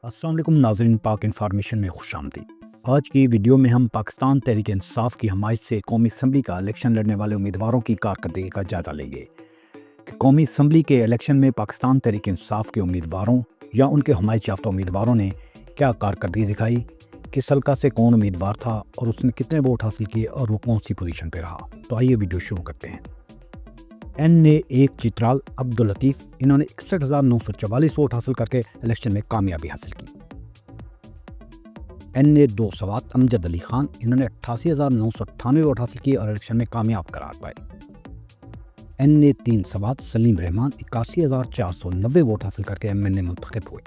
السلام علیکم ناظرین، پاک انفارمیشن میں خوش آمدید۔ آج کی ویڈیو میں ہم پاکستان تحریک انصاف کی حمایت سے قومی اسمبلی کا الیکشن لڑنے والے امیدواروں کی کارکردگی کا جائزہ لیں گے کہ قومی اسمبلی کے الیکشن میں پاکستان تحریک انصاف کے امیدواروں یا ان کے حمایت یافتہ امیدواروں نے کیا کارکردگی دکھائی، کس حلقہ سے کون امیدوار تھا اور اس نے کتنے ووٹ حاصل کیے اور وہ کون سی پوزیشن پہ رہا۔ تو آئیے ویڈیو شروع کرتے ہیں۔ این نے ایک چترال عبداللطیف، انہوں نے 61,944 ووٹ حاصل کر کے الیکشن میں کامیابی حاصل کی۔ این نے 2 سوات امجد علی خان، انہوں نے 88,998 ووٹ حاصل کیے اور الیکشن میں کامیاب قرار پائے۔ این نے 3 سوات سلیم رحمان، 81,490 ووٹ حاصل کر کے ایم این اے منتخب ہوئے۔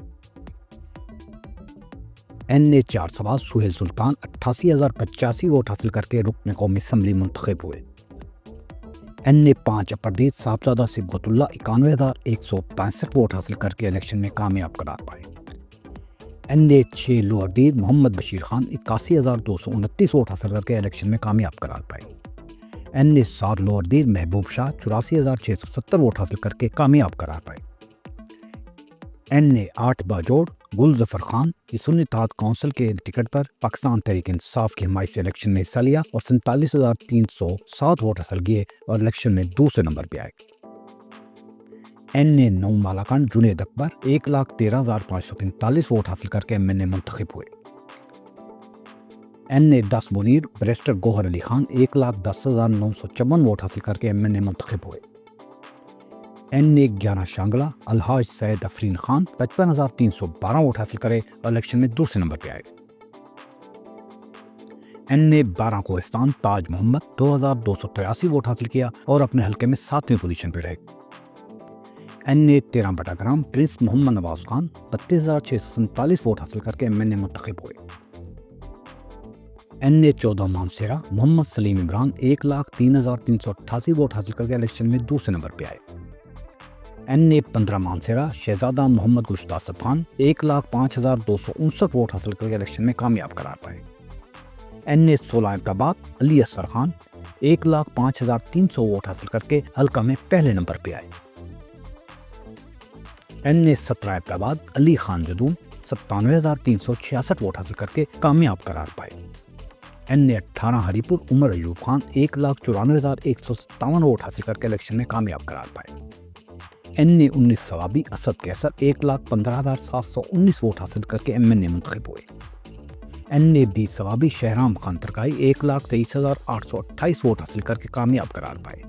این نے 4 سوات سہیل سلطان، 88,085 ووٹ حاصل کر کے رکن قومی اسمبلی منتخب ہوئے۔ این نے 5 اپردیت صاحبزادہ صبغت اللہ، 91,165 ووٹ حاصل کر کے الیکشن میں کامیاب قرار پائے۔ این نے 6 لوہردید محمد بشیر خان، 81,229 ووٹ حاصل کر کے الیکشن میں کامیاب قرار پائے۔ این نے 7 لوہردید محبوب شاہ، 84,670 ووٹ حاصل کر کے کامیاب قرار پائے۔ این نے 8 باجوڑ گل ظفر خان، سنی اتحاد کونسل کے ٹکٹ پر پاکستان تحریک انصاف کی حمایت سے الیکشن میں حصہ لیا اور 47,307 ووٹ حاصل کیے اور الیکشن میں دوسرے نمبر پہ آئے۔ این نے 9 مالاکنڈ جنید اکبر، 1,13,545 ووٹ حاصل کر کے ایم این اے منتخب ہوئے۔ این نے 10 منیر بیرسٹر گوہر علی خان، 1,10,954 ووٹ حاصل کر کے ایم این اے منتخب ہوئے۔ این نے 11 شانگلہ الحاج سید افرین خان، 55,312 ووٹ حاصل کرے اور الیکشن میں دوسرے نمبر پہ آئے۔ این نے 12 کوہستان تاج محمد، 2,283 ووٹ حاصل کیا اور اپنے حلقے میں 7ویں پوزیشن پہ رہے۔ این نے 13 بٹاگرام پرنس محمد نواز خان، 32,647 ووٹ حاصل کر کے ایم این اے منتخب ہوئے۔ این نے 14 مانسیرہ محمد سلیم عمران، 1,03,388 ووٹ حاصل کر کے الیکشن میں دوسرے نمبر پہ آئے۔ این نے 15 مانسیرہ شہزادہ محمد گشتہ اسد خان، 1,05,259 ووٹ حاصل کر کے الیکشن میں کامیاب قرار پائے۔ این نے 16 انتخابات علی اصغر خان، 1,05,300 ووٹ حاصل کر کے حلقہ میں پہلے نمبر پہ آئے۔ این نے 17 انتخابات علی خان جدون، 97,366 ووٹ حاصل کر کے کامیاب قرار پائے۔ این نے 18 ہری پور عمر ایوب خان، 1,94,157 ووٹ حاصل کر کے الیکشن میں کامیاب قرار پائے۔ این نے 19 ثوابی اسد کیسر، 1,15,719 ووٹ حاصل کر کے ایم این اے منتخب ہوئے۔ این نے 20 ثوابی شہرام خان ترکائی، 1,23,828 ووٹ حاصل کر کے کامیاب قرار پائے۔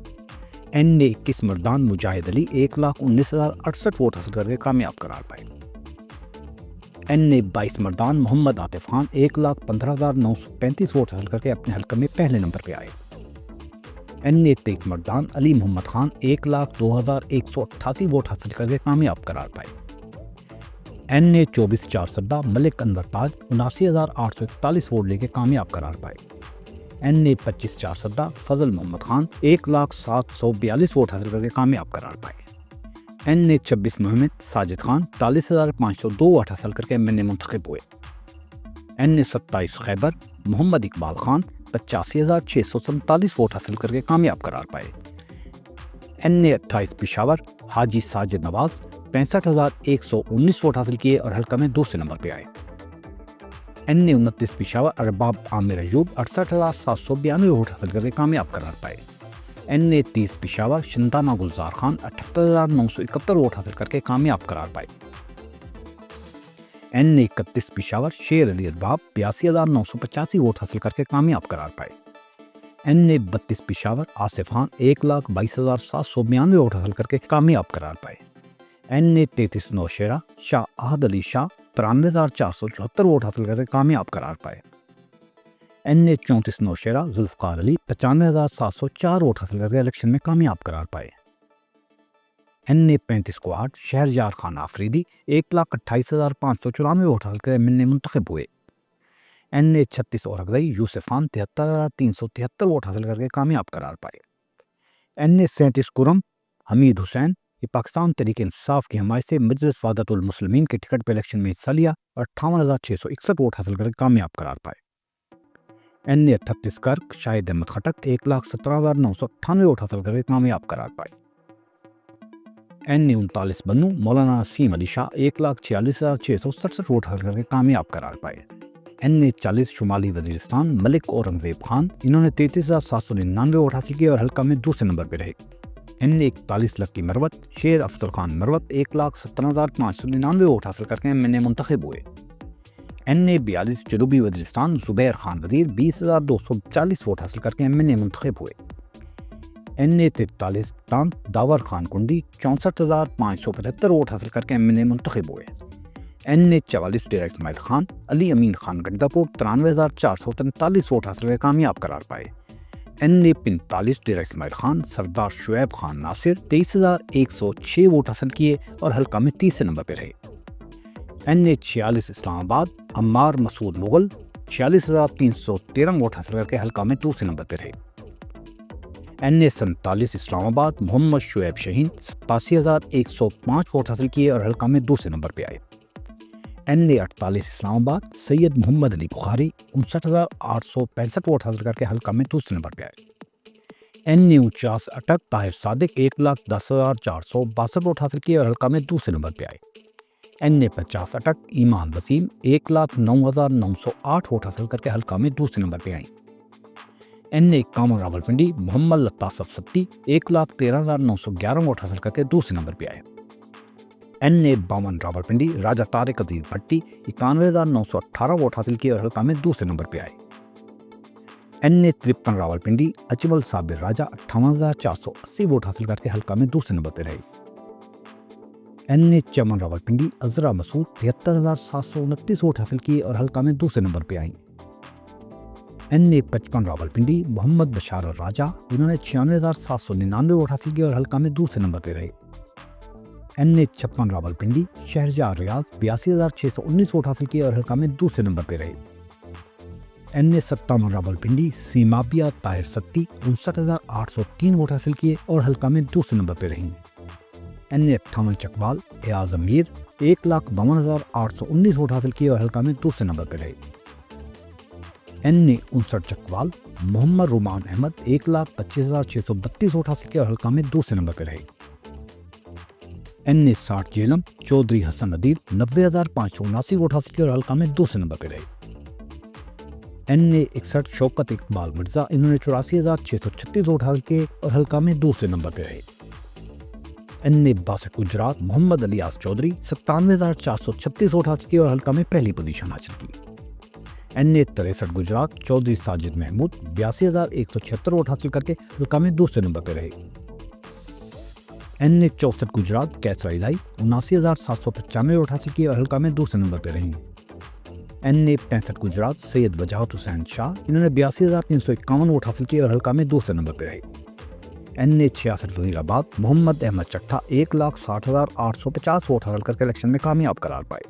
این نے 21 مردان مجاہد علی، 1,19,068 ووٹ حاصل کر کے کامیاب قرار پائے۔ این نے 22 مردان محمد عاطف خان، 1,15,935 ووٹ حاصل کر کے اپنے حلقے میں پہلے نمبر پہ آئے۔ این نے 23 مردان علی محمد خان، 1,02,188 ووٹ حاصل کر کے کامیاب قرار پائے۔ این نے 24 چارسدہ ملک انور تاج، 79,841 ووٹ لے کے کامیاب قرار پائے۔ این نے 25 چارسدہ فضل محمد خان، 1,07,42 ووٹ حاصل کر کے کامیاب قرار پائے۔ این نے 26 محمد ساجد خان، 43,502 ووٹ حاصل کر کے ایم این اے منتخب ہوئے۔ این نے 27 خیبر محمد اقبال خان، 85,647 ووٹ حاصل کر کے کامیاب قرار پائے۔ این نے 28 پشاور حاجی ساجد نواز، 65,119 ووٹ حاصل کیے اور حلقہ میں دوسرے نمبر پہ آئے۔ این نے 29 پشاور ارباب عامر ایوب، 68,792 ووٹ حاصل کر کے کامیاب قرار پائے۔ این نے 30 پشاور شندانہ گلزار خان، 78,971 ووٹ حاصل کر کے کامیاب قرار پائے۔ این نے 31 پشاور شیر علی ارباب، 82,985 ووٹ حاصل کر کے کامیاب قرار پائے۔ این نے 32 پشاور آصف خان، 1,22,792 ووٹ حاصل کر کے کامیاب قرار پائے۔ این نے 33 نوشہرہ شاہ احد علی شاہ، 93,474 ووٹ حاصل کر کے کامیاب قرار پائے۔ این نے 34 نوشہرہ ذوالفقار علی، 95,704 ووٹ حاصل کر کے الیکشن میں کامیاب قرار پائے۔ این نے 35 کوہاٹ شہریار خان آفریدی، 1,28,594 ووٹ حاصل کر ایم این اے منتخب ہوئے۔ این نے 36 اورکزئی یوسف خان، 73,373 ووٹ حاصل کر کے کامیاب قرار پائے۔ این نے 37 کرم حمید حسین، یہ پاکستان تحریک انصاف کی حمایت سے مجلس وحدت المسلمین کے ٹکٹ پہ الیکشن میں حصہ لیا اور 58,661 ووٹ حاصل کر کے کامیاب قرار پائے۔ این نے 38 کرک شاہد احمد خٹک، 1,17,998 ووٹ حاصل کر کے کامیاب قرار پائے۔ این اے 39 بنو مولانا نسیم علی شاہ 1,46,667 ووٹ حاصل کر کے کامیاب قرار پائے۔ این اے 40 شمالی وزیرستان ملک اورنگزیب خان، انہوں نے 33,799 ووٹ حاصل کیے اور حلقہ میں دوسرے نمبر پہ رہے۔ این اے 41 لکی مروت شیر افضل خان مروت 1,17,599 ووٹ حاصل کر کے ایم این اے منتخب ہوئے۔ این اے 42 جنوبی وزیرستان زبیر خان وزیر 20,240 ووٹ حاصل کر کے ایم این اے منتخب ہوئے۔ این اے 43 ٹانک داور خان کنڈی 64,575 ووٹ حاصل کر کے ایم این اے منتخب ہوئے۔ این اے 44 ڈیرہ اسماعیل خان علی امین خان گڈا پور 93,443 ووٹ حاصل کر کے کامیاب قرار پائے۔ این اے 45 ڈیرہ اسماعیل خان سردار شعیب خان ناصر 23,106 ووٹ حاصل کیے اور حلقہ میں تیسرے نمبر پہ رہے۔ این اے 46 اسلام آباد عمار مسعود مغل 46,313 ووٹ حاصل کر کے حلقہ میں دوسرے نمبر پہ رہے۔ این اے 47 اسلام آباد محمد شعیب شاہین 87,105 ووٹ حاصل کیے اور حلقہ میں دوسرے نمبر پہ آئے۔ این اے 48 اسلام آباد سید محمد علی بخاری 59,865 ووٹ حاصل کر کے حلقہ میں دوسرے نمبر پہ آئے۔ این اے 49 اٹک طاہر صادق 1,10,462 ووٹ حاصل کیے اور حلقہ میں دوسرے نمبر پہ آئے۔ این اے 50 اٹک ایمان وسیم 1,09,908 ووٹ حاصل کر کے حلقہ میں دوسرے نمبر پہ آئیں۔ این اے 51 راولپنڈی محمد لطاف سبتی 1,13,911 ووٹ حاصل کر کے دوسرے نمبر پہ آئے۔ این اے 52 راولپنڈی راجہ طارق عزیز بھٹی 91,918 ووٹ حاصل کیے اور حلقہ میں دوسرے نمبر پہ آئے۔ این اے 53 راولپنڈی اجمل صابر راجہ 58,480 ووٹ حاصل کر کے حلقہ میں دوسرے نمبر پہ رہے۔ این اے 54 راولپنڈی عذرا مسعود 73,729 ووٹ حاصل کیے اور حلقہ میں دوسرے نمبر پہ آئیں۔ این اے 55 راولپنڈی محمد بشار الراجہ انہوں نے 96,799 ووٹ حاصل کیے اور حلقہ میں دوسرے نمبر پہ رہے۔ این اے 56 راولپنڈی شہرجہاں ریاض 82,619 ووٹ حاصل کیے اور حلقہ میں دوسرے نمبر پہ رہے۔ این اے 57 راولپنڈی سیمابیا طاہر ستی 59,803 ووٹ حاصل کیے اور حلقہ میں دوسرے نمبر پہ رہیں۔ این اے 58 چکوال ایاز امیر 1,52,819 ووٹ حاصل کیے اور حلقہ میں دوسرے نمبر پہ رہے۔ این اے 59 چکوال محمد رومان احمد 1,25,632 ووٹ حاصل کیے اور حلقہ میں دوسرے نمبر پہ رہے۔ این اے 60 جیلم چودھری حسن ندیر 90,579 ووٹ حاصل کیے اور حلقہ میں دوسرے نمبر پہ رہے۔ این اے 61 شوکت اقبال مرزا انہوں نے 84,636 ووٹ حاصل کیے اور حلقہ میں دوسرے نمبر پہ رہے۔ این اے 62 گجرات محمد الیاس چودھری 97,436 ووٹ حاصل کیے اور حلقہ میں پہلی پوزیشن حاصل کی۔ این اے 63 گجرات چودھری ساجد محمود 82,176 ووٹ حاصل کر کے حلقہ میں دوسرے نمبر پہ رہے۔ این اے 64 گجرات کیسرا الہی 79,795 ووٹ حاصل کیے اور حلقہ میں دوسرے نمبر پہ رہیں۔ این اے 65 گجرات سید وجاہت حسین شاہ انہوں نے 82,351 ووٹ حاصل کیے اور حلقہ میں دوسرے نمبر پہ رہے۔ این اے 66 وزیر آباد محمد احمد چٹھا 1,60,850 ووٹ حاصل کر کے الیکشن میں کامیاب قرار پائے۔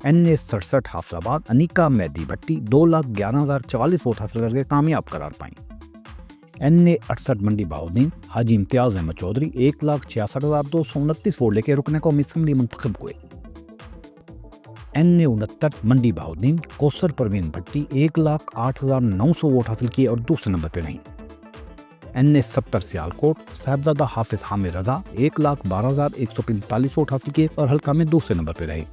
این اے 67 حافظ آباد انیکا مہدی بھٹی 2,11,044 ووٹ حاصل کر کے کامیاب قرار پائیں۔ این اے 68 منڈی بہاؤدین حاجی امتیاز احمد چودھری 1,66,229 ووٹ لے کے رکن قومی اسمبلی منتخب ہوئے۔ این اے 69 منڈی بہاؤدین کوثر پروین بھٹی 1,08,900 ووٹ حاصل کیے اور دوسرے نمبر پہ رہیں۔ این اے 70 سیالکوٹ صاحبزادہ حافظ حامد رضا 1,12,145 ووٹ حاصل کیے اور حلقہ میں دوسرے نمبر پہ رہے۔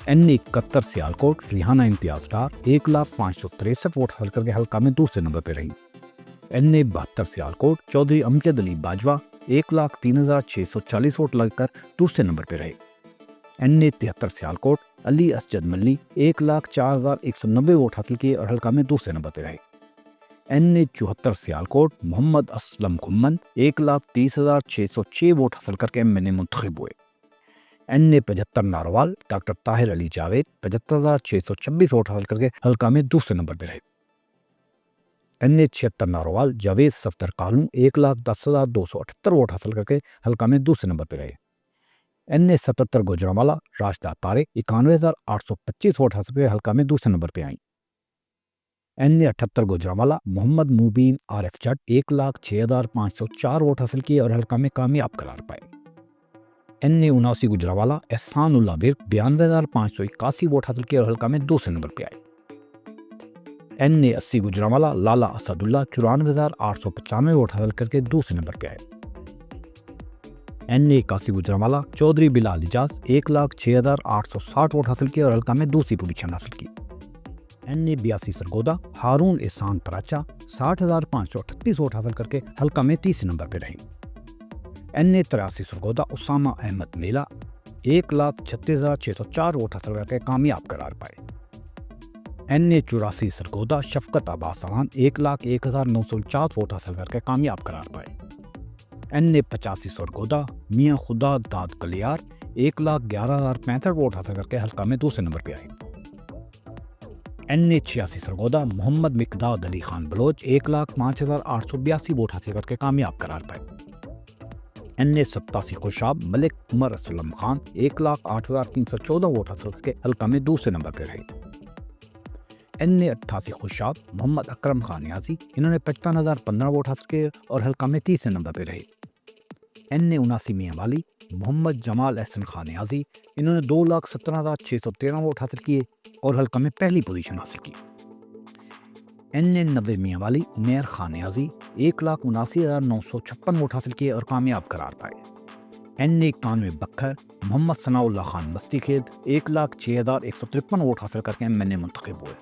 این اے 71 سیالکوٹ ریحانہ امتیاز ڈار 1,05,63 ووٹ حاصل کر کے حلقہ میں دوسرے نمبر پہ رہی۔ این اے 72 سیالکوٹ چودھری امجد علی باجوہ 1,03,640 ووٹ لگ کر دوسرے نمبر پہ رہے۔ این اے 73 سیالکوٹ علی اسجد ملی 1,04,190 ووٹ حاصل کیے اور حلقہ میں دوسرے نمبر پہ رہے۔ این اے 74 سیالکوٹ محمد اسلم کھمن 1,30,606 ووٹ حاصل کر کے ایم این اے منتخب ہوئے۔ این اے 75 ناروال ڈاکٹر طاہر علی جاوید 75,626 ووٹ حاصل کر کے حلقہ میں دوسرے نمبر پہ رہے۔ این اے 76 ناروال جاوید صفدر کالوں 1,10,278 ووٹ حاصل کر کے حلقہ میں دوسرے نمبر پہ رہے۔ این اے 77 گوجرانوالہ راشدہ طارق 91,825 ووٹ حاصل کر کے حلقہ میں دوسرے نمبر پہ آئیں۔ این اے 78 گوجرانوالہ محمد مبین عارف جٹ 1,06,504 ووٹ حاصل کیے اور حلقہ میں کامیاب قرار پائے۔ این اے 79 گوجرانوالہ احسان اللہ برق 92,581 ووٹ حاصل کیے اور حلقہ میں دوسرے نمبر پہ آئے۔ این اے 80 گوجرانوالہ لالا اسد اللہ 94,895 ووٹ حاصل کر کے دوسرے نمبر پہ آئے۔ این اے 81 گجرانوالہ چودھری بلال اجاز 1,06,860 ووٹ حاصل کیے اور حلقہ میں دوسری پوزیشن حاصل کی۔ این اے 82 سرگودا ہارون احسان پراچا 60,538 ووٹ حاصل کر کے حلقہ میں تیسرے نمبر پہ رہی۔ این اے 83 سرگودا اسامہ احمد میلا 1,36,604 ووٹ حاصل کر کے کامیاب قرار پائے۔ این اے 84 سرگودا شفقت عباس اوان 1,01,949 ووٹ حاصل کر کے کامیاب قرار پائے۔ این اے 85 سرگودا میاں خدا داد کلیار 1,11,065 ووٹ حاصل کر کے حلقہ میں دوسرے نمبر پہ آئے۔ این اے 86 سرگودا محمد مقداد علی خان بلوچ 1,05,882 ووٹ حاصل کر کے کامیاب قرار پائے۔ این اے 87 خوشاب ملک عمر اسلم خان 1,08,314 ووٹ حاصل کر کے حلقہ میں دوسرے نمبر پہ رہے۔ این اے 88 خوشاب محمد اکرم خان نیازی انہوں نے 55,015 ووٹ حاصل کیے اور حلقہ میں تیسرے نمبر پہ رہے۔ این اے 79 میاں والی محمد جمال احسن خان نیازی انہوں نے 2,17,613 ووٹ حاصل کیے اور حلقہ میں پہلی پوزیشن حاصل کی۔ این اے 90 میاں والی میر خان نیازی 1,79,956 ووٹ حاصل کیے اور کامیاب قرار پائے۔ این اے 91 بکھر محمد ثناء اللہ خان مستی کھیت 1,06,153 ووٹ حاصل کر کے ایم این اے منتخب ہوئے۔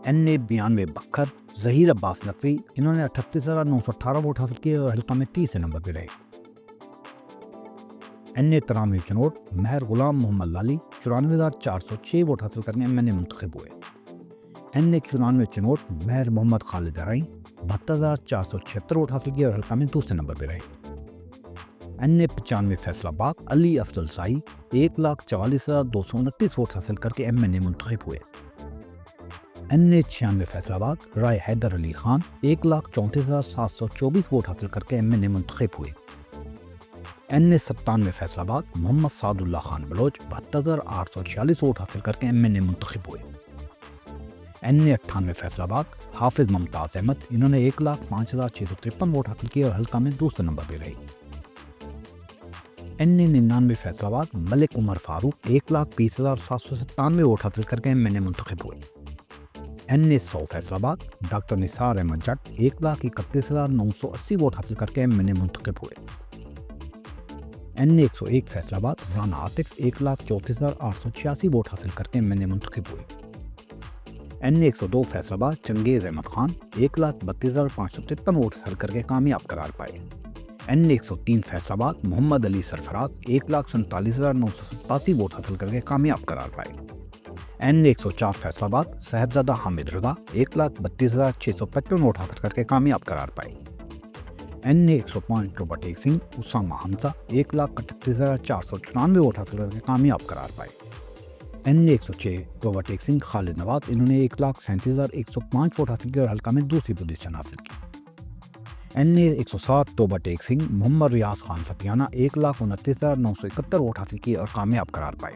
این اے 92 بکھر ظہیر عباس نقوی انہوں نے 38,918 ووٹ حاصل کیے اور حلقہ میں تیسرے نمبر پہ رہے۔ این اے 93 چنوٹ مہر غلام محمد لالی 94,406 ووٹ حاصل کرنے ایم این اے منتخب ہوئے۔ این اے 94 چنوٹ مہر محمد خالد ارائیں 72,476 ووٹ حاصل کیے اور حلقہ میں دوسرے نمبر پہ رہے۔ این اے 95 فیصل آباد علی افضل سائی 1,44,229 ووٹ حاصل کر کے ایم این اے منتخب ہوئے۔ این اے 96 فیصل آباد رائے حیدر علی خان 1,34,724 ووٹ حاصل کر کے ایم این اے منتخب ہوئے۔ این اے 97 فیصل آباد محمد سعد اللہ خان بلوچ 72,846 ووٹ حاصل کر کے ایم این اے منتخب ہوئے۔ این اے 98 فیصل آباد حافظ ممتاز احمد انہوں نے 1,05,653 ووٹ حاصل کیے اور حلقہ میں دوسرے نمبر پہ رہی۔ این اے 99 فیصل آباد ملک عمر فاروق 1,20,797 ووٹ حاصل کر کے ایم این اے منتخب ہوئے۔ این اے 100 فیصل آباد ڈاکٹر نثار احمد جٹ 1,31,980 ووٹ حاصل کر کے ایم این اے منتخب ہوئے۔ این اے 101 فیصل آباد رانا عاطف 1,34,886 ووٹ حاصل کر کے ایم این اے منتخب ہوئے۔ این اے 102 فیصل آباد چنگیز احمد خان 1,32,553 ووٹ حاصل کر کے کامیاب قرار پائے۔ این اے 103 فیصل آباد محمد علی سرفراز 1,47,987 ووٹ حاصل کر کے کامیاب قرار پائے۔ این اے 104 فیصل آباد صاحبزادہ حامد رضا 1,32,655 ووٹ حاصل کر کے کامیاب قرار پائے۔ این اے 105 ٹوبہ ٹیک سنگھ اسامہ حمزہ 1,38,494 ووٹ حاصل کر کے کامیاب قرار پائے۔ این اے 106 ٹوبہ ٹیک سنگھ خالد نواز انہوں نے 1,37,105 ووٹ حاصل کیے اور حلقہ میں دوسری پوزیشن حاصل کی۔ این اے 107 ٹوبہ ٹیک سنگھ محمد ریاض خان فتیانہ 1,29,971 ووٹ حاصل کیے اور کامیاب قرار پائے۔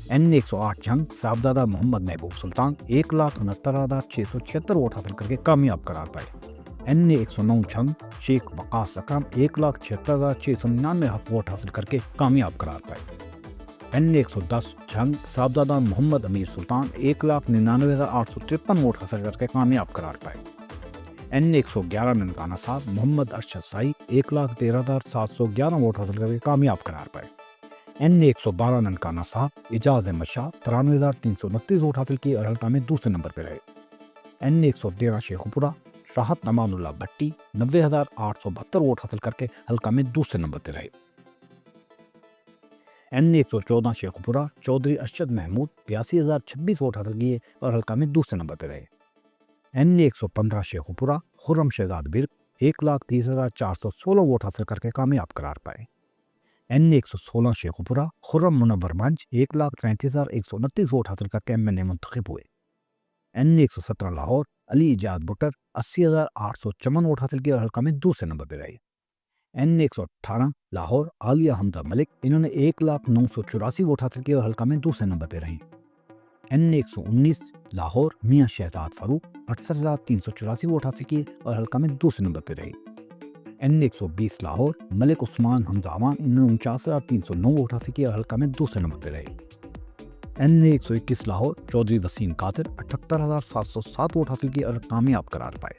این اے 108 جنگ صاحبزادہ محمد محبوب سلطان 1,69,676 ووٹ حاصل کر کے کامیاب قرار پائے۔ این اے 109 جنگ شیخ وقاص اکرم 1,76,699 ووٹ حاصل کر کے کامیاب قرار پائے۔ این اے 110 جنگ صاحبزادہ محمد امیر سلطان 1,99,853 ووٹ حاصل کر کے کامیاب قرار پائے۔ این اے 111 ننکانہ صاحب محمد ارشد سائی 1,13,711 ووٹ حاصل کر کے کامیاب قرار پائے۔ این اے 112 ننکانہ صاحب اعجاز احمد شاہ 93,329 ووٹ حاصل کیے اور حلقہ میں دوسرے نمبر پہ رہے۔ این اے 113 شیخو پورہ راحت امان اللہ بھٹی 90,872 ووٹ حاصل کر کے حلقہ میں دوسرے نمبر پہ رہے۔ این اے 114 شیخو پورہ چودھری ارشد محمود 82,026 ووٹ حاصل کیے اور حلقہ میں دوسرے نمبر پہ رہے۔ این اے 115 شیخو پورہ خرم شہزاد برق 1,30,416 ووٹ حاصل کر کے کامیاب قرار پائے۔ این اے 116 شیخو پورہ خرم منور منج 1,33,129 ووٹ حاصل کر کے ایم این اے منتخب ہوئے۔ این اے 117 لاہور علی ایجاد بٹر 80,854 ووٹ حاصل کیے اور حلقہ میں دوسرے نمبر پہ رہے۔ این اے 118 لاہور عالیہ حمزہ ملک انہوں نے 1,09,84 ووٹ حاصل کیے اور حلقہ میں دوسرے نمبر پہ رہیں۔ این اے 119 لاہور میاں شہزاد فاروق 68,384 ووٹ حاصل کیے اور حلقہ میں دوسرے نمبر پہ رہے۔ این اے 120 لاہور ملک عثمان حمزہ امان انہوں نے 49,309 ووٹ حاصل کیے اور حلقہ میں دوسرے نمبر پہ رہے۔ این اے 121 لاہور چودھری وسیم قادر 78,707 ووٹ حاصل کیے اور کامیاب قرار پائے۔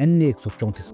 N134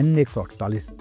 N148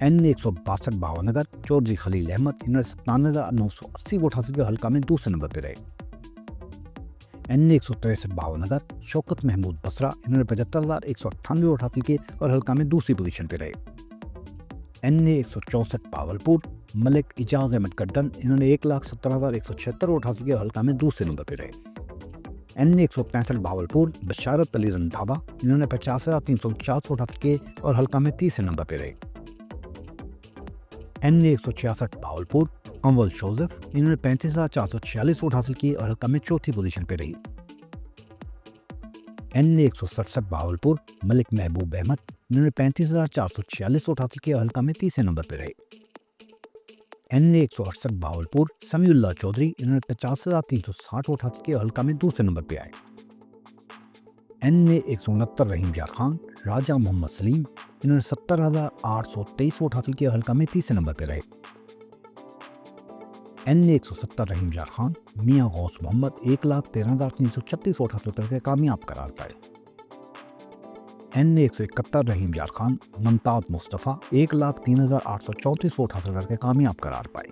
این اے 162 بھاونگر چودھری خلیل احمد، انہوں نے 97,980 ووٹ حاصل کیے اور حلقہ میں دوسرے نمبر پہ رہے۔ این اے 163 بھاونگر شوکت محمود بسرا، انہوں نے 75,198 ووٹ حاصل کیے اور حلقہ میں دوسری پوزیشن پہ رہے۔ این اے 164 باولپور ملک اعجاز احمد گڈن، انہوں نے 1,70,176 ووٹ حاصل کیے اور حلقہ میں دوسرے نمبر پہ رہے۔ این اے 165 باولپور بشارت علی رندھاوا، انہوں نے 50,349 ووٹ حاصل کیے اور حلقہ میں تیسرے نمبر پہ رہے۔ این اے 166 باولپور امول شوزف، انہوں نے 35,446 ووٹ حاصل کیے اور حلقہ میں چوتھی پوزیشن پہ رہی۔ این اے 167 باولپور ملک محبوب احمد، انہوں نے 35,446 ووٹ حاصل کیے اور حلقہ میں تیسرے نمبر پہ رہے۔ این اے 168 باولپور سمیع اللہ چودھری، انہوں نے 50,360 ووٹ حاصل کیے اور حلقہ میں دوسرے نمبر پہ آئے۔ این اے 169 رحیم یار خان راجہ محمد سلیم، انہوں نے 70,823 ووٹ حاصل کیے اور حلقہ میں تیسرے نمبر پہ رہے۔ این اے 170 رحیم یار خان میاں غوث محمد 1,13,336 ووٹ حاصل کر کے کامیاب قرار پائے۔ این اے 171 رحیم یار خان ممتاز مصطفیٰ 1,03,834 ووٹ حاصل کر کے کامیاب قرار پائے۔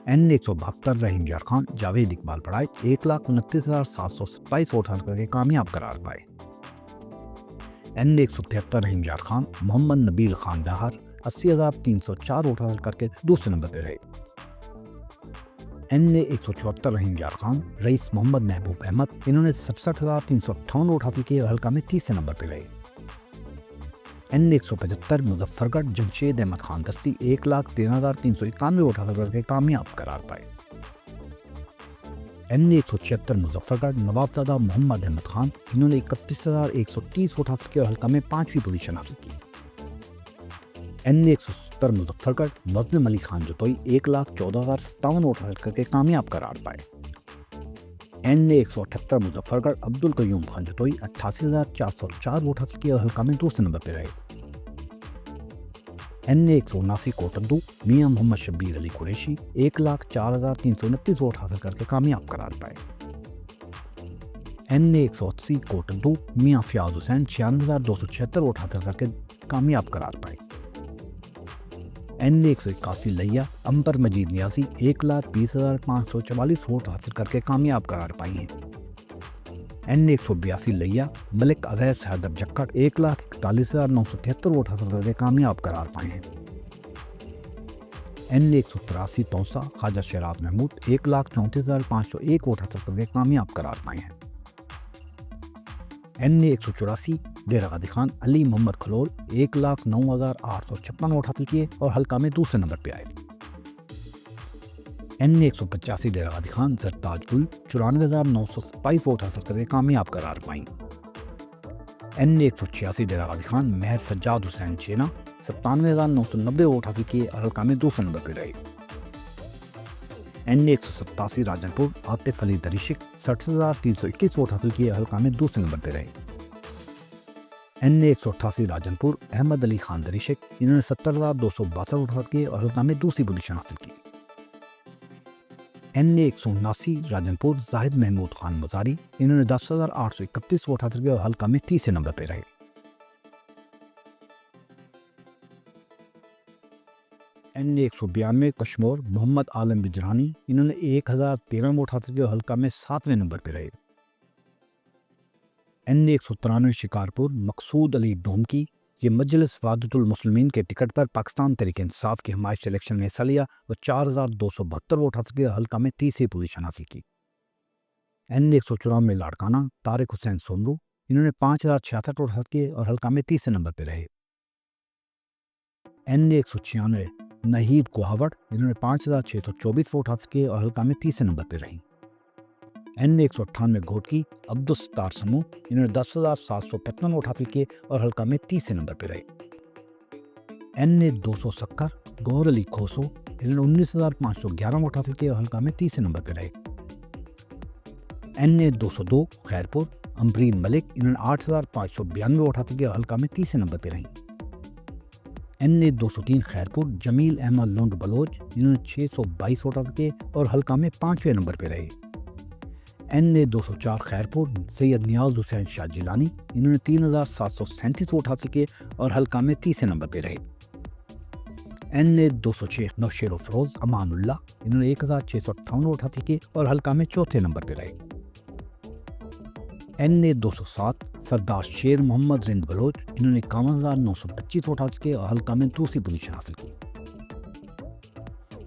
این اے 172 رحیم یار خان جاوید اقبال پڑھائے 1,29,727 ووٹ حاصل کر کے کامیاب قرار پائے۔ این اے 173 رحیم یار خان محمد نبیل خان ڈاہر 80,304 ووٹ حاصل کر کے دوسرے نمبر پہ رہے۔ این اے 174 رحیم یار خان رئیس محمد محبوب احمد، انہوں نے 67,358 ووٹ حاصل کیے اور حلقہ میں تیسرے نمبر پہ رہے۔ این اے 175 مظفر گڑھ جمشید احمد خان دستی 1,13,391 ووٹ حاصل کر کے کامیاب قرار پائے۔ این اے 176 مظفر گڑھ نوابزادہ محمد احمد خان، انہوں نے 31,130 ووٹ حاصل کیے اور حلقہ میں 5ویں پوزیشن حاصل کی۔ این اے 170 مظفر گڑھ معظم علی خان جتوئی 1,14,057 ووٹ حاصل کر کے کامیاب قرار پائے۔ این اے 178 مظفر گڑھ عبد القیوم خان جتوئی 88,404 ووٹ حاصل کیے اور حلقہ میں دوسرے نمبر پہ رہے۔ این اے 179 کوٹندو میاں محمد شبیر علی قریشی 1,04,329 ووٹ حاصل کر کے کامیاب قرار پائے۔ این اے 180 کوٹندو میاں فیاض حسین 96,276 ووٹ حاصل کر کے کامیاب قرار پائے۔ این اے 181 لیا امبر مجید نیازی 1,20,544 ووٹ حاصل کر کے کامیاب قرار پائی ہیں۔ این اے 182 لیا ملک اویس حیدر جکڑ 1,41,973 ووٹ حاصل کر کے کامیاب قرار پائے ہیں۔ این اے 183 توسا خواجہ شیراز محمود 1,34,501 ووٹ حاصل کر کے کامیاب قرار پائے ہیں۔ این اے 184 ڈیرہ غازی خان علی محمد کھلول 1,09,856 ووٹ حاصل کیے اور حلقہ میں دوسرے نمبر پہ آئے۔ این اے 185 ڈیرہ غازی خان زرتاج گل 94,927 ووٹ حاصل کر کے کامیاب قرار پائیں۔ این اے 186 ڈیرہ غازی خان مہر سجاد حسین چینا 97,990 ووٹ حاصل کیے اور حلقہ میں دوسرے نمبر پہ رہے۔ این اے 187 راجن پور عاطف علی دریشک 60,321 ووٹ حاصل کیے اور حلقہ میں دوسرے نمبر پہ رہے۔ این اے 188 راجن پور احمد علی خان دریشک، انہوں نے 70,262 ووٹ حاصل کیے اور حلقہ میں دوسری پوزیشن حاصل کی۔ این اے 179 راجن پور زاہد محمود خان مزاری، انہوں نے 10,831 ووٹ حاصل کیے اور حلقہ میں تیسرے نمبر پہ رہے۔ این اے 192 کشمور محمد عالم بجرانی، انہوں نے 1,013 ووٹ حاصل کیے اور حلقہ میں 7ویں نمبر پہ رہے۔ این اے 193 شکارپور مقصود علی ڈومکی، یہ مجلس وحدت المسلمین کے ٹکٹ پر پاکستان تحریک انصاف کی حمایت سے الیکشن میں حصہ لیا اور 4,272 ووٹ حاصل کیے اور حلقہ میں تیسری پوزیشن حاصل کی۔ این اے 194 لاڑکانہ طارق حسین سومرو، انہوں نے 5,066 ووٹ حاصل کیے اور حلقہ میں تیسرے نمبر پہ رہے۔ این اے 196 نہید کوہاوڑ، انہوں نے 5,624 ووٹ حاصل کیے اور حلقہ میں تیسرے نمبر پہ رہیں۔ این اے 198 گھوٹکی عبدالستار سمو، انہوں نے 10,755 ووٹ حاصل کیے اور حلقہ میں تیسرے نمبر پہ رہے۔ این اے 270 گور علی کھوسو، انہوں نے 19,511 ووٹ حاصل کیے اور حلقہ میں تیسرے نمبر پہ رہے۔ این اے 202 خیرپور امبرین ملک، انہوں نے 8,592 ووٹ حاصل کیے اور حلقہ میں تیسرے نمبر پہ رہیں۔ این اے 203 خیرپور جمیل احمد لونڈ بلوچ، انہوں نے 622 ووٹ حاصل کیے اور حلقہ میں 5ویں نمبر پہ رہے۔ این اے 204 خیرپور سید نیاز حسین شاہ جیلانی، انہوں نے 3,737 ووٹ حاصل کیے اور حلقہ میں تیسرے نمبر پہ رہے۔ این اے 206 نوشیر افروز امان اللہ، انہوں نے 1658 ووٹ حاصل کیے اور حلقہ میں چوتھے نمبر پہ رہے۔ این اے 207 سردار شیر محمد رند بلوچ، انہوں نے 51,925 ووٹ حاصل کیے اور حلقہ میں دوسری پوزیشن حاصل کی۔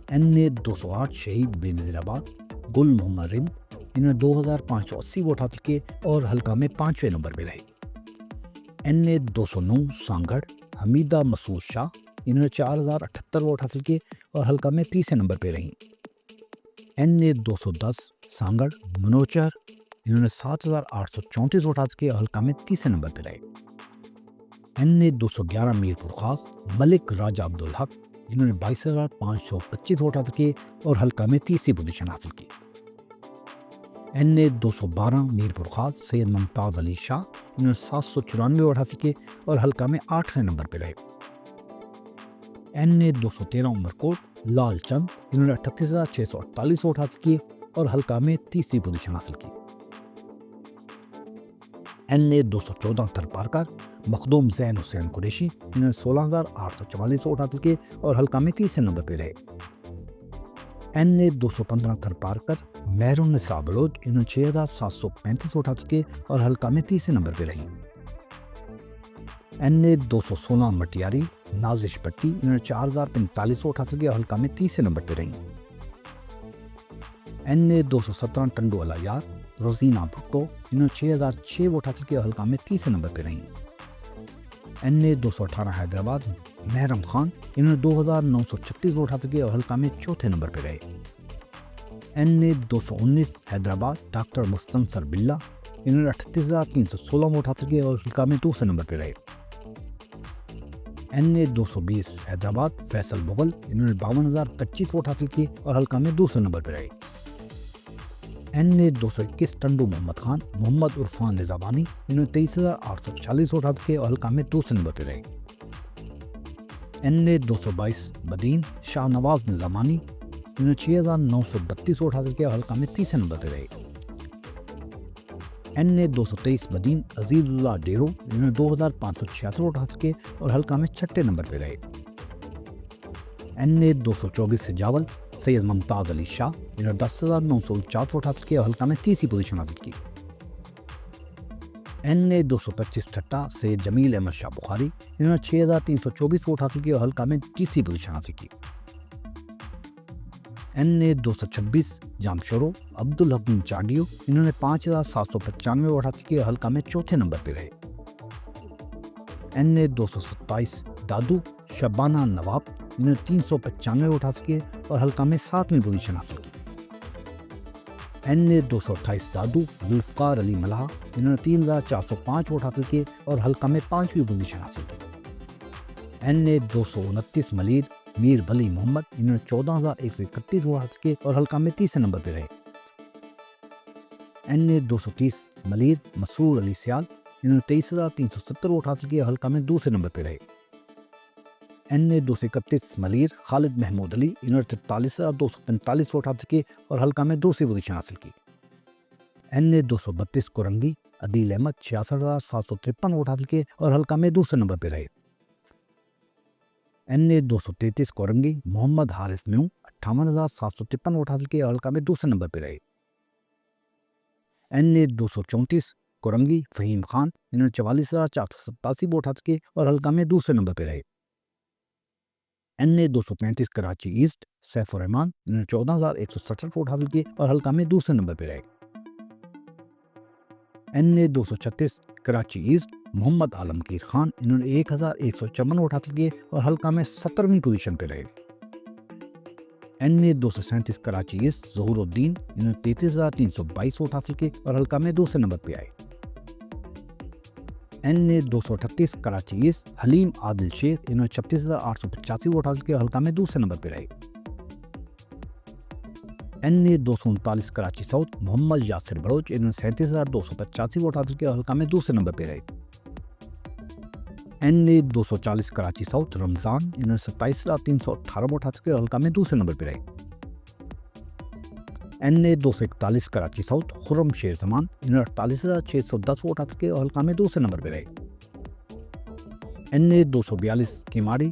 این اے 208 شہید بے نظیر آباد گل محمد رند، انہوں نے 2,580 ووٹ حاصل کیے اور حلقہ میں 5ویں نمبر پہ رہے۔ این اے 209 سانگڑ حمیدہ مسعود شاہ، انہوں نے 4,078 ووٹ حاصل کیے اور حلقہ میں تیسرے نمبر پہ رہیں۔ این اے 210 سانگڑ منوچہر، انہوں نے 7,834 ووٹ حاصل کیے اور حلقہ میں تیسرے نمبر پہ رہے۔ این اے 211 میرپور خاص ملک راجہ عبدالحق، انہوں نے 22,525 ووٹ حاصل کیے اور حلقہ میں تیسری پوزیشن حاصل کی۔ این اے 212 میرپور خاص سید ممتاز علی شاہ، انہوں نے 794 ووٹ حاصل کیے اور حلقہ میں 8ویں نمبر پہ رہے۔ این اے 213 عمرکوٹ لال چند، انہوں نے 38,648 ووٹ حاصل کیے اور حلقہ میں تیسری پوزیشن حاصل کی۔ این اے 214 تھرپارکر مخدوم زین حسین قریشی، انہوں نے 16,844 ووٹ حاصل کیے اور حلقہ میں تیسرے نمبر پہ رہے۔ این اے 215 تھرپارکر مہر النساء بلوچ، انہوں نے 6,735 ووٹ حاصل کیے اور حلقہ میں تیسرے نمبر پہ رہیں۔ این اے 216 مٹیاری نازش بٹی، انہوں نے 4,045 ووٹ حاصل کیے اور حلقہ میں تیسرے نمبر پہ رہیں۔ این اے 217 ٹنڈو الایار روزینہ بھٹو، انہوں نے 6,006 ووٹ حاصل کیے اور حلقہ میں تیسرے نمبر پہ رہیں۔ این اے 218 حیدرآباد محرم خان، انہوں نے 2,936 ووٹ حاصل کیے اور حلقہ میں چوتھے نمبر پہ رہے۔ این اے 219 حیدرآباد ڈاکٹر مستنصر بلّہ، انہوں نے 38,316 ووٹ حاصل کیے اور حلقہ میں دوسرے نمبر پہ رہے۔ این اے 220 حیدرآباد فیصل مغل، انہوں نے 52,025 ووٹ حاصل کیے اور حلقہ میں دوسرے نمبر پہ رہے۔ این اے 221 ٹنڈو محمد خان محمد عرفان نظامانی، انہوں نے 23,840 ووٹ حاصل کیے اور حلقہ میں دوسرے نمبر پہ رہے۔ این اے 222 بدین شاہ نواز نظامانی، انہوں نے 6,932 ووٹ حاصل کیے اور حلقہ میں تیسرے نمبر پہ رہے۔ این اے 223 بدین عزیز اللہ ڈیرو، انہوں نے 2,586 ووٹ حاصل کیے اور حلقہ میں چھٹے نمبر پہ رہے۔ این اے 224 سجاول سید ممتاز علی شاہ، انہوں نے 10,949 ووٹ حاصل کیے اور حلقہ میں تیسری پوزیشن حاصل کی۔ این اے 225 ٹھٹا سید جمیل احمد شاہ بخاری، انہوں نے 6,324 ووٹ حاصل کیے اور حلقہ میں تیسری پوزیشن حاصل کی۔ این اے 226 جامشورو عبدالحکیم چانڈیو، انہوں نے 5,795 ووٹ حاصل کیے اور حلقہ میں چوتھے نمبر پہ رہے۔ این اے 227 دادو شبانہ نواب، انہوں نے 395 ووٹ حاصل کیے اور حلقہ میں 7ویں پوزیشن حاصل کی۔ این اے 228 دادو ذوالفقار علی ملہا، انہوں نے 3,405 ووٹ حاصل کیے اور حلقہ میں 5ویں پوزیشن حاصل کی۔ این اے 229 ملیر میر ولی محمد، انہوں نے 14,131 ووٹ حاصل کیے اور حلقہ میں تیسرے نمبر پہ رہے۔ این اے 230 ملیر مسرور علی سیال، انہوں نے 23,370 ووٹ حاصل کیے اور حلقہ میں دوسرے نمبر پہ رہے۔ این اے 231 ملیر خالد محمود علی، انہوں نے 43,245 ووٹ حاصل کیے اور حلقہ میں دوسری پوزیشن حاصل کی۔ این اے 232 کورنگی عدیل احمد، 66,753 ووٹ حاصل کیے اور حلقہ میں دوسرے نمبر پہ رہے۔ این اے 233 کورنگی محمد حارث میوں، 58,753 ووٹ حاصل کیے اور حلقہ میں دوسرے نمبر پہ رہے۔ این اے 234 کورنگی فہیم خان، انہوں نے 44,487 ووٹ حاصل کیے اور حلقہ میں دوسرے نمبر پہ رہے۔ این اے 235 کراچی ایسٹ سیف الرحمان، انہوں نے 14,167 ووٹ حاصل کیے اور حلقہ میں دوسرے نمبر پہ رہے۔ این اے 236 کراچی ایسٹ محمد عالمگیر خان، انہوں نے 1,154 ووٹ حاصل کیے اور حلقہ میں 17ویں پوزیشن پہ رہے۔ این اے 237 کراچی ایسٹ ظہور الدین، انہوں نے 33,322 ووٹ حاصل کیے اور حلقہ میں دوسرے نمبر پہ آئے۔ این اے 238 کراچی ایسٹ حلیم عادل شیخ، انہوں نے 36,885 ووٹ حاصل کیے اور حلقہ میں دوسرے نمبر پہ رہے۔ این اے 239 کراچی ساؤتھ محمد یاسر بلوچ، انہوں نے 37,285 ووٹ حاصل کیے اور حلقہ میں دوسرے نمبر پہ رہے۔ این اے 240 کراچی ساؤتھ رمضان، انہوں نے 27,318 ووٹ حاصل کیے اور حلقہ میں دوسرے نمبر پہ رہے۔ این اے 241 کراچی ساؤتھ خرم شیر زمان، انہوں نے 48,610 ووٹ حاصل کیے اور حلقہ میں دوسرے نمبر پہ رہے۔ این اے 242 Keamari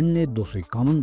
NA 251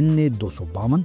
NA 252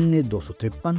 NA 253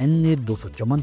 NA 254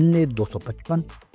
NA 255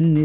NA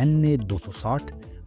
NA 260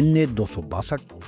NA 262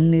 NA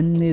NA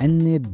NA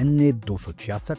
NA 266